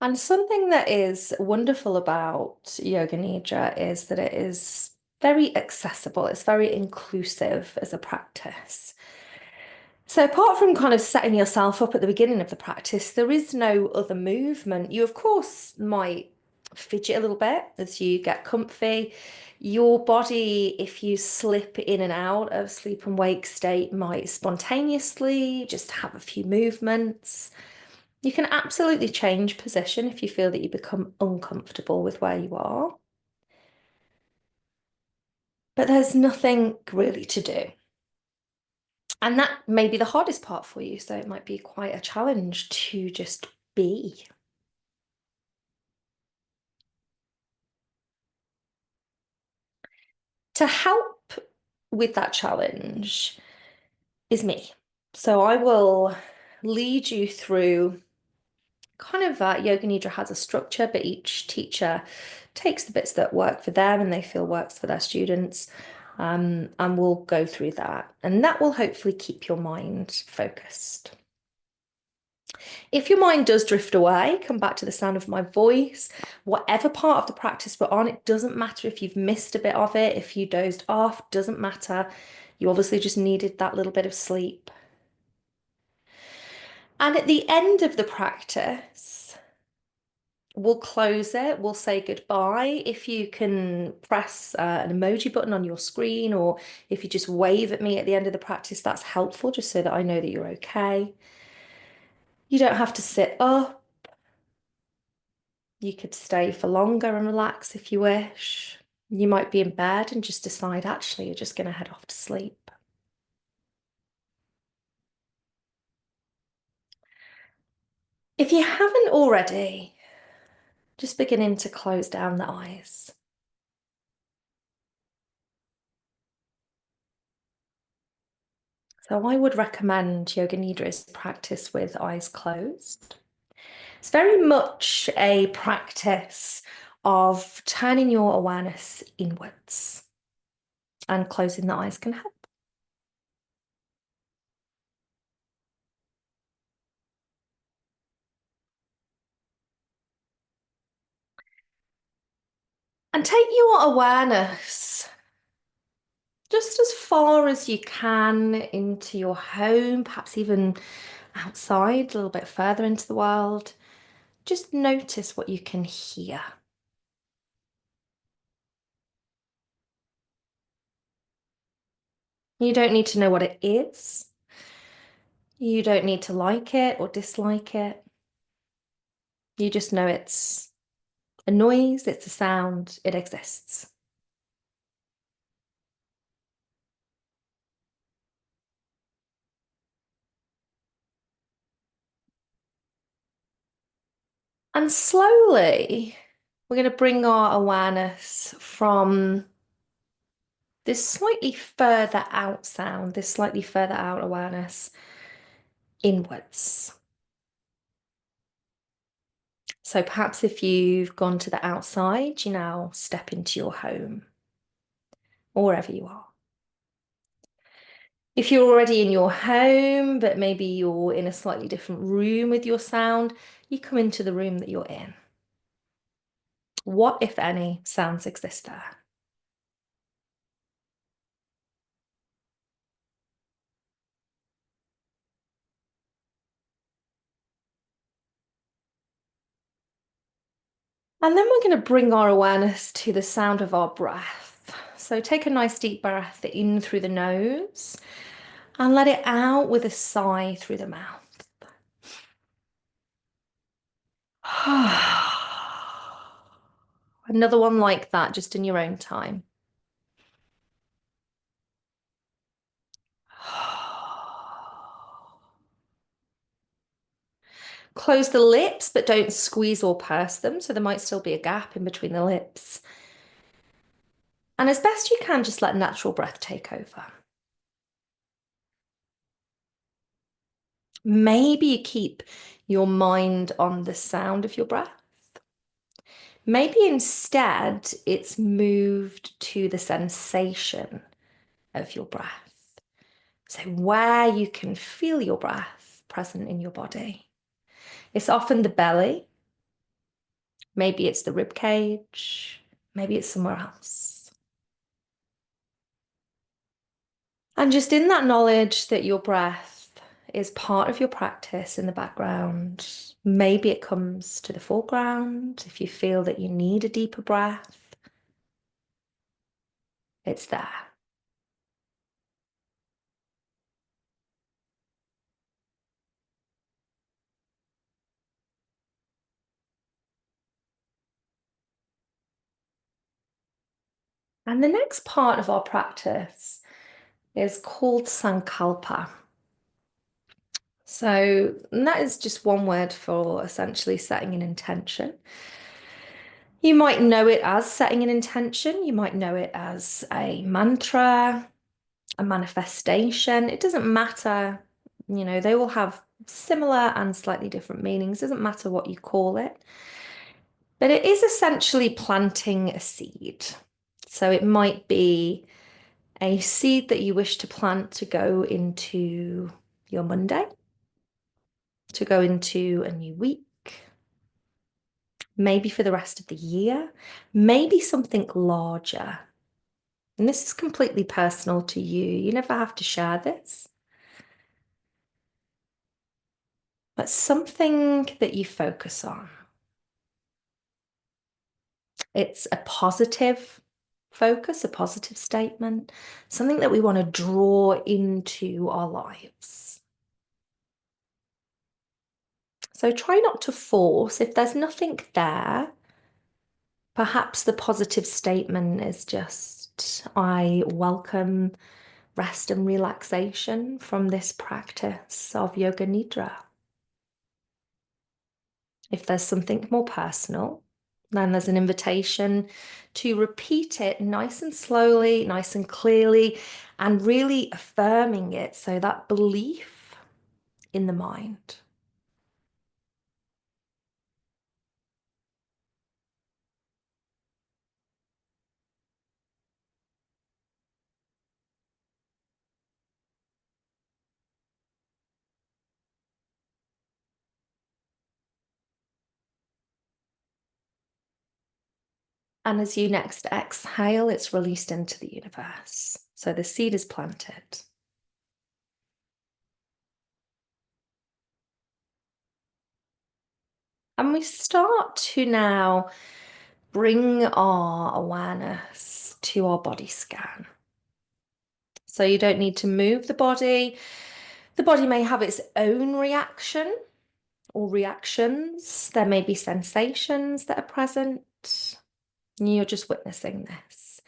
And something that is wonderful about Yoga Nidra is that it is very accessible. It's very inclusive as a practice. So apart from kind of setting yourself up at the beginning of the practice, there is no other movement. You, of course, might fidget a little bit as you get comfy. Your body, if you slip in and out of sleep and wake state, might spontaneously just have a few movements. You can absolutely change position if you feel that you become uncomfortable with where you are. But there's nothing really to do. And that may be the hardest part for you. So it might be quite a challenge to just be. To help with that challenge is me. So I will lead you through kind of Yoga Nidra has a structure, but each teacher takes the bits that work for them and they feel works for their students. And we'll go through that. And that will hopefully keep your mind focused. If your mind does drift away, come back to the sound of my voice. Whatever part of the practice we're on, it doesn't matter if you've missed a bit of it, if you dozed off, doesn't matter. You obviously just needed that little bit of sleep. And at the end of the practice, we'll close it, we'll say goodbye. If you can press an emoji button on your screen, or if you just wave at me at the end of the practice, that's helpful, just so that I know that you're okay. You don't have to sit up. You could stay for longer and relax if you wish. You might be in bed and just decide, actually, you're just going to head off to sleep. If you haven't already, just beginning to close down the eyes. So I would recommend Yoga Nidra's practice with eyes closed. It's very much a practice of turning your awareness inwards, and closing the eyes can help. And take your awareness just as far as you can into your home, perhaps even outside, a little bit further into the world. Just notice what you can hear. You don't need to know what it is. You don't need to like it or dislike it. You just know it's a noise, it's a sound, it exists. And slowly, we're going to bring our awareness from this slightly further out sound, this slightly further out awareness inwards. So perhaps if you've gone to the outside, you now step into your home or wherever you are. If you're already in your home, but maybe you're in a slightly different room with your sound, you come into the room that you're in. What, if any, sounds exist there? And then we're going to bring our awareness to the sound of our breath. So take a nice deep breath in through the nose and let it out with a sigh through the mouth. Another one like that, just in your own time. Close the lips, but don't squeeze or purse them, so there might still be a gap in between the lips. And as best you can, just let natural breath take over. Maybe you keep your mind on the sound of your breath. Maybe instead it's moved to the sensation of your breath. So where you can feel your breath present in your body. It's often the belly, Maybe it's the rib cage. Maybe it's somewhere else. And just in that knowledge that your breath is part of your practice in the background, maybe it comes to the foreground if you feel that you need a deeper breath. It's there. And the next part of our practice is called Sankalpa. So that is just one word for essentially setting an intention. You might know it as setting an intention. You might know it as a mantra, a manifestation. It doesn't matter. They all have similar and slightly different meanings. It doesn't matter what you call it. But it is essentially planting a seed. So it might be a seed that you wish to plant to go into your Monday, to go into a new week, maybe for the rest of the year, maybe something larger. And this is completely personal to you. You never have to share this. But something that you focus on. It's a positive focus, a positive statement, something that we want to draw into our lives. So try not to force. If there's nothing there, perhaps the positive statement is just, I welcome rest and relaxation from this practice of Yoga Nidra. If there's something more personal, then there's an invitation to repeat it nice and slowly, nice and clearly, and really affirming it. So that belief in the mind. And as you next exhale, it's released into the universe. So the seed is planted. And we start to now bring our awareness to our body scan. So you don't need to move the body. The body may have its own reaction or reactions. There may be sensations that are present. You're just witnessing this.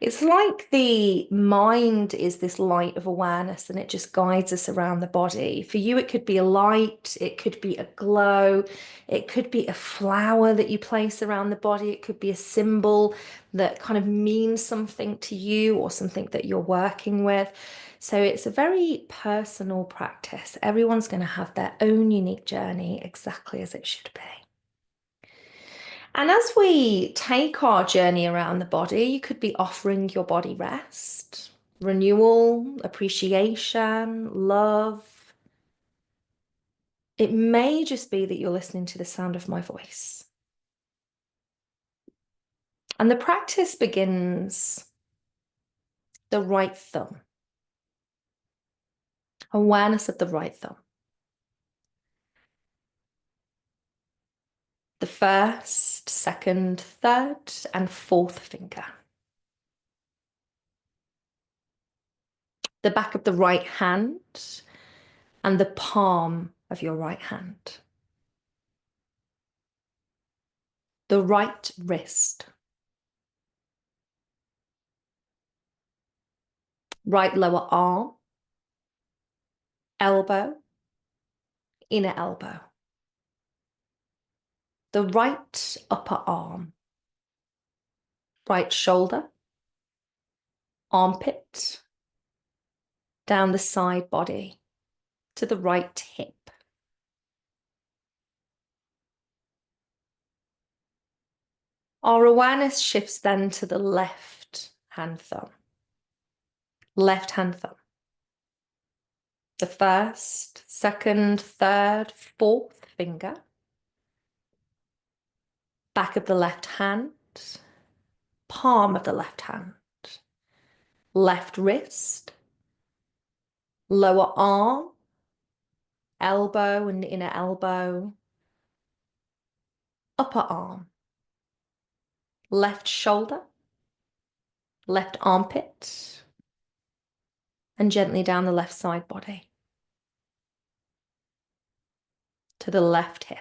It's like the mind is this light of awareness and it just guides us around the body. For you, it could be a light, it could be a glow, it could be a flower that you place around the body, it could be a symbol that kind of means something to you or something that you're working with. So it's a very personal practice. Everyone's going to have their own unique journey exactly as it should be. And as we take our journey around the body, you could be offering your body rest, renewal, appreciation, love. It may just be that you're listening to the sound of my voice. And the practice begins the right thumb, awareness of the right thumb. The first, second, third, and fourth finger. The back of the right hand and the palm of your right hand. The right wrist. Right lower arm. Elbow. Inner elbow. The right upper arm. Right shoulder. Armpit. Down the side body to the right hip. Our awareness shifts then to the left hand thumb. Left hand thumb. The first, second, third, fourth finger. back of the left hand, palm of the left hand, left wrist, lower arm, elbow and inner elbow, upper arm, left shoulder, left armpit, and gently down the left side body to the left hip.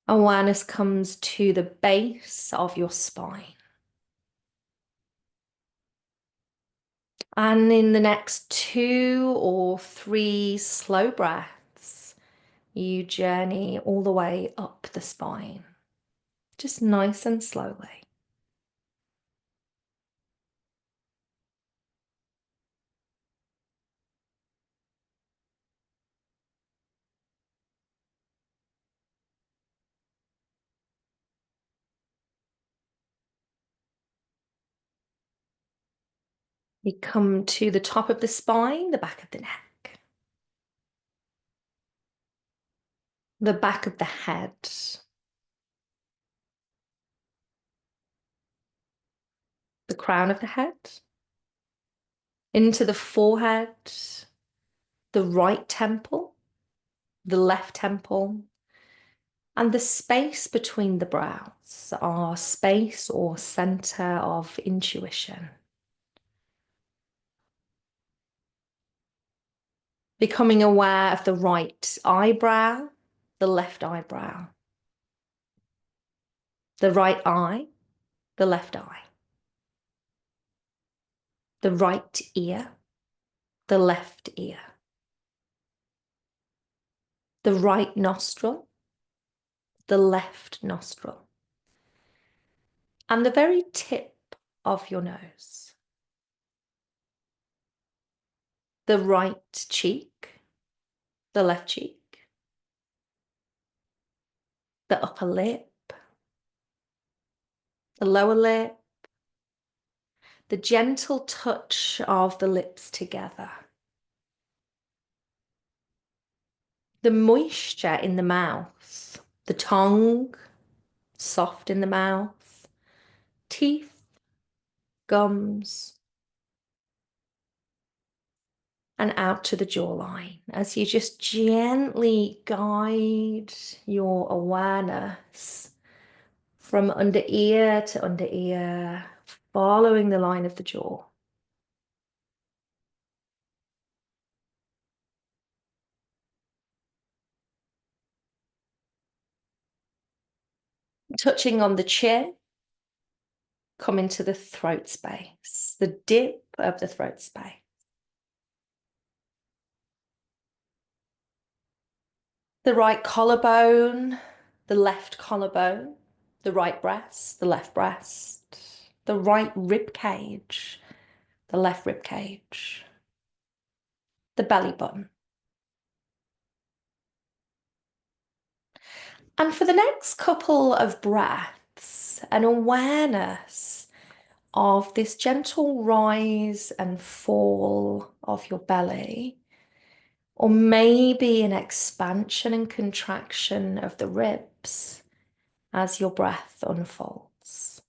Awareness comes to the base of your spine. And in the next 2 or 3 slow breaths, you journey all the way up the spine, just nice and slowly. We come to the top of the spine, the back of the neck, the back of the head, the crown of the head, into the forehead, the right temple, the left temple, and the space between the brows, our space or center of intuition. Becoming aware of the right eyebrow, the left eyebrow, the right eye, the left eye, the right ear, the left ear, the right nostril, the left nostril, and the very tip of your nose, the right cheek, the left cheek, the upper lip, the lower lip, the gentle touch of the lips together, the moisture in the mouth, the tongue, soft in the mouth, teeth, gums, and out to the jawline as you just gently guide your awareness from under ear to under ear, following the line of the jaw. Touching on the chin, come into the throat space, the dip of the throat space. The right collarbone, the left collarbone, the right breast, the left breast, the right rib cage, the left rib cage, the belly button. And for the next couple of breaths, an awareness of this gentle rise and fall of your belly, or maybe an expansion and contraction of the ribs as your breath unfolds.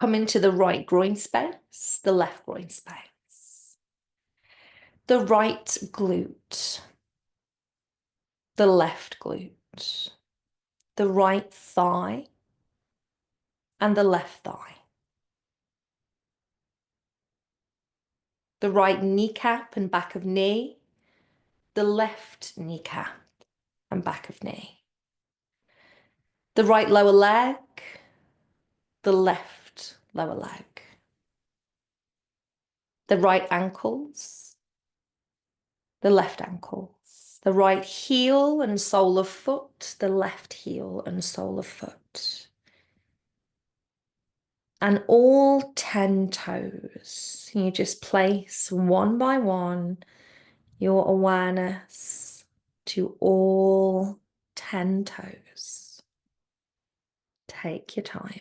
Come into the right groin space, the left groin space, the right glute, the left glute, the right thigh, and the left thigh, the right kneecap and back of knee, the left kneecap and back of knee, the right lower leg, the left lower leg, the right ankles, the left ankles, the right heel and sole of foot, the left heel and sole of foot, And all 10 toes. You just place one by one your awareness to all 10 toes. Take your time.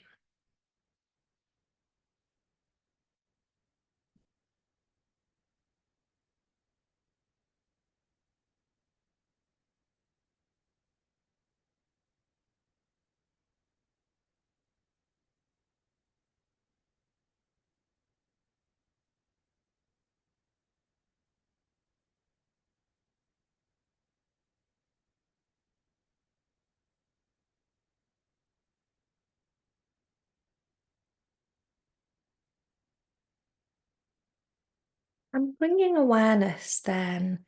And bringing awareness then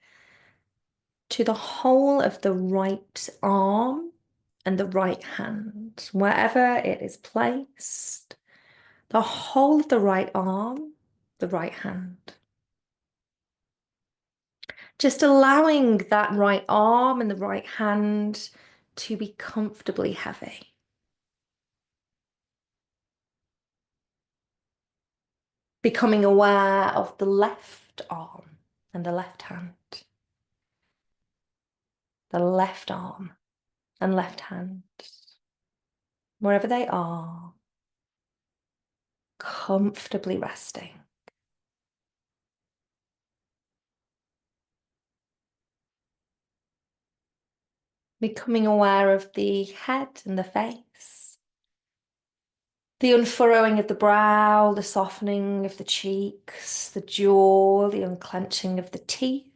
to the whole of the right arm and the right hand, wherever it is placed, the whole of the right arm, the right hand. Just allowing that right arm and the right hand to be comfortably heavy. Becoming aware of the left arm and the left hand, the left arm and left hand, wherever they are, comfortably resting. Becoming aware of the head and the face, the unfurrowing of the brow, the softening of the cheeks, the jaw, the unclenching of the teeth,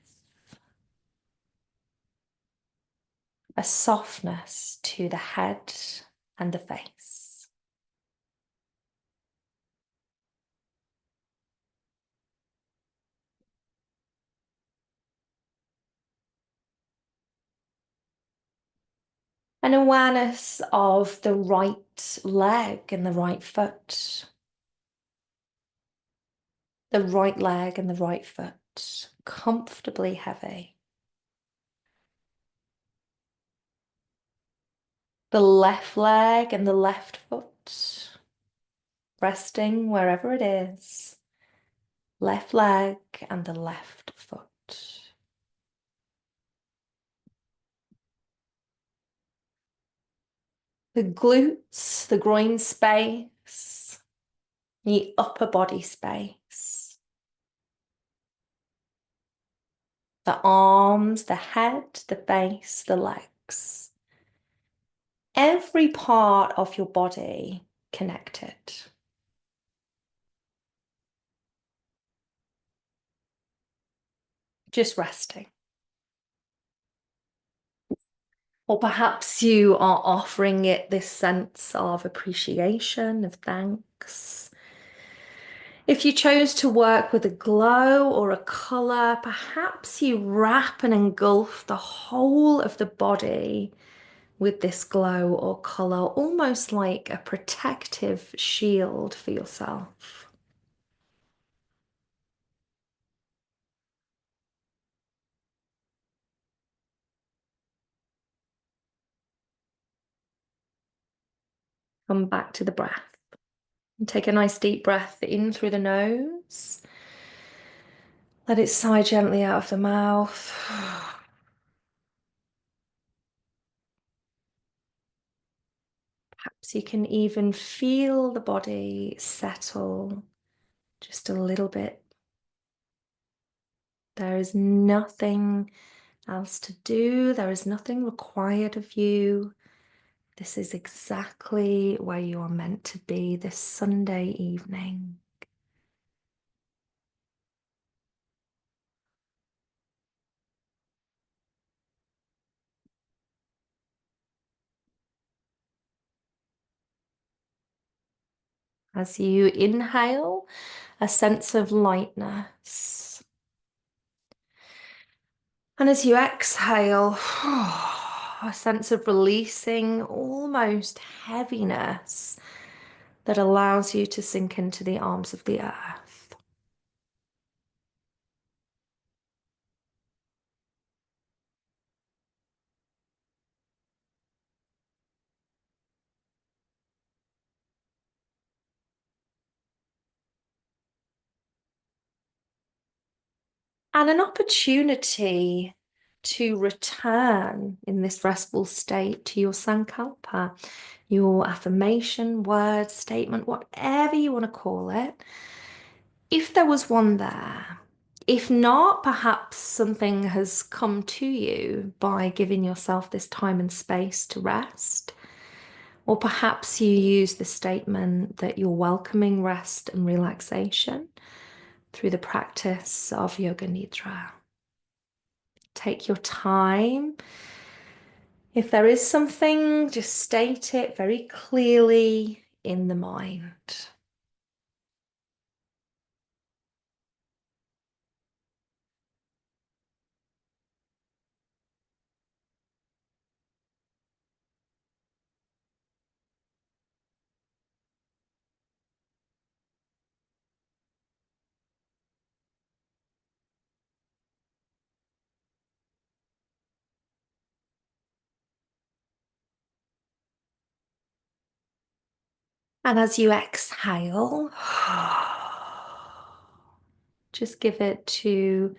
a softness to the head and the face. An awareness of the right leg and the right foot. The right leg and the right foot, comfortably heavy. The left leg and the left foot, resting wherever it is. Left leg and the left foot. The glutes, the groin space, the upper body space. The arms, the head, the face, the legs. Every part of your body connected. Just resting. Or perhaps you are offering it this sense of appreciation, of thanks. If you chose to work with a glow or a color, perhaps you wrap and engulf the whole of the body with this glow or color, almost like a protective shield for yourself. Come back to the breath. And take a nice deep breath in through the nose. Let it sigh gently out of the mouth. Perhaps you can even feel the body settle just a little bit. There is nothing else to do. There is nothing required of you. This is exactly where you are meant to be this Sunday evening. As you inhale, a sense of lightness. And as you exhale, a sense of releasing, almost heaviness that allows you to sink into the arms of the earth. and an opportunity to return in this restful state to your sankalpa, your affirmation, word, statement, whatever you want to call it. If there was one there, if not, perhaps something has come to you by giving yourself this time and space to rest. Or perhaps you use the statement that you're welcoming rest and relaxation through the practice of Yoga Nidra. Take your time. If there is something, just state it very clearly in the mind. And as you exhale, just give it to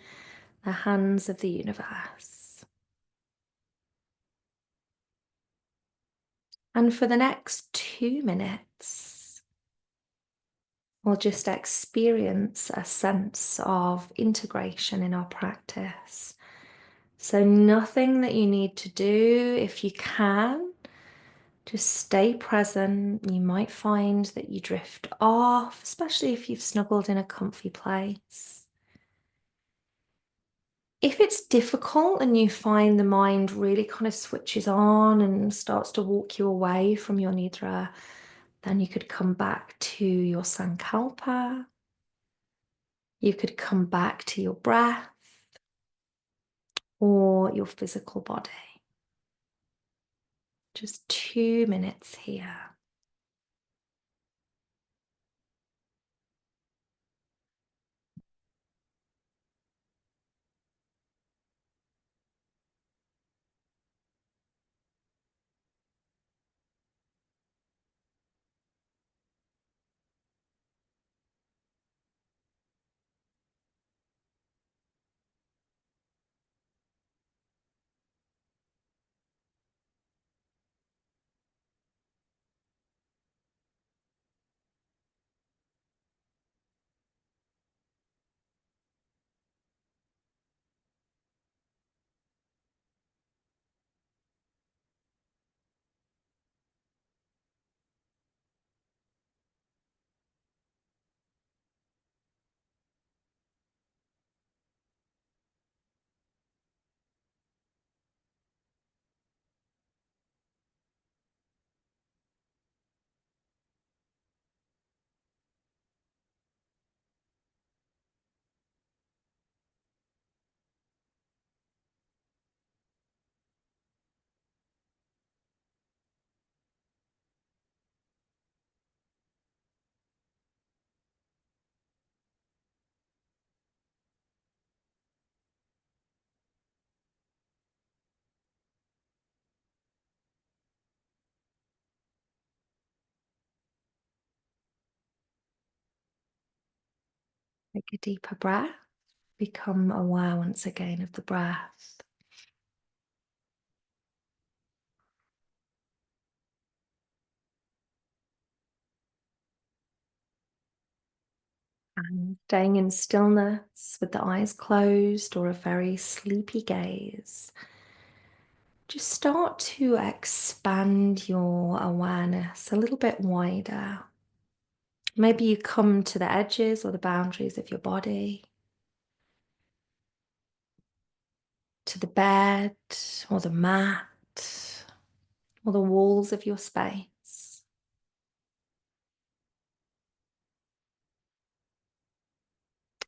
the hands of the universe. And for the next 2 minutes, we'll just experience a sense of integration in our practice. So nothing that you need to do. If you can, just stay present. You might find that you drift off, especially if you've snuggled in a comfy place. If it's difficult and you find the mind really kind of switches on and starts to walk you away from your nidra, then you could come back to your sankalpa. You could come back to your breath or your physical body. Just 2 minutes here. Take a deeper breath. Become aware once again of the breath. And staying in stillness with the eyes closed or a very sleepy gaze. Just start to expand your awareness a little bit wider. Maybe you come to the edges or the boundaries of your body, to the bed or the mat or the walls of your space.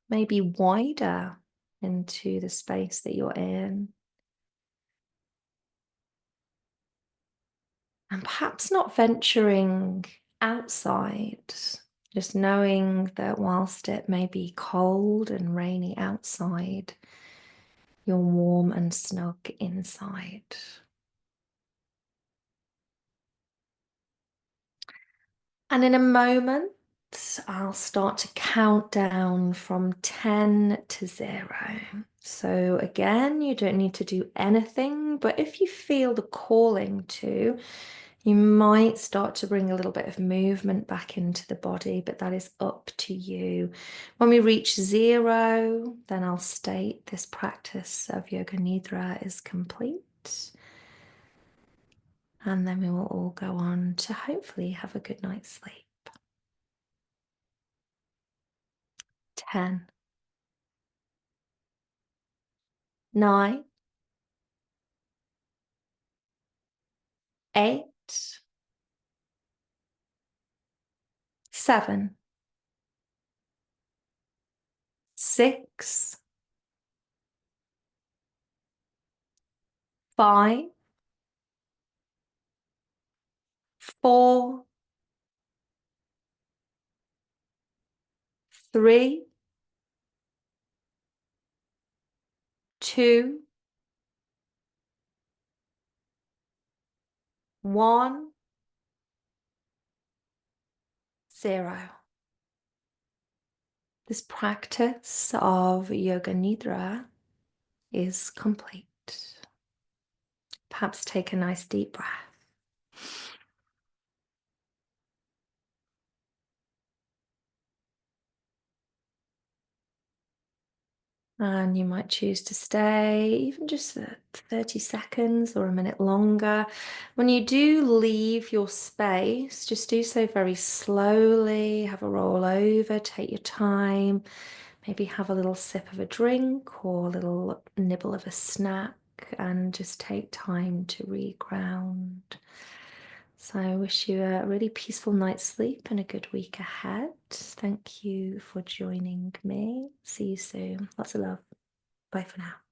Maybe wider into the space that you're in. And perhaps not venturing outside, just knowing that whilst it may be cold and rainy outside, you're warm and snug inside. And in a moment, I'll start to count down from 10 to 0. So again, you don't need to do anything, but if you feel the calling to, you might start to bring a little bit of movement back into the body, but that is up to you. When we reach 0, then I'll state this practice of Yoga Nidra is complete. And then we will all go on to hopefully have a good night's sleep. 10, 9, 8, 7, 6, 5, 4, 3, 2, 1, 0. This practice of Yoga Nidra is complete. Perhaps take a nice deep breath. And you might choose to stay even just for 30 seconds or a minute longer. When you do leave your space, just do so very slowly. Have a roll over, take your time. Maybe have a little sip of a drink or a little nibble of a snack and just take time to reground. So I wish you a really peaceful night's sleep and a good week ahead. Thank you for joining me. See you soon. Lots of love. Bye for now.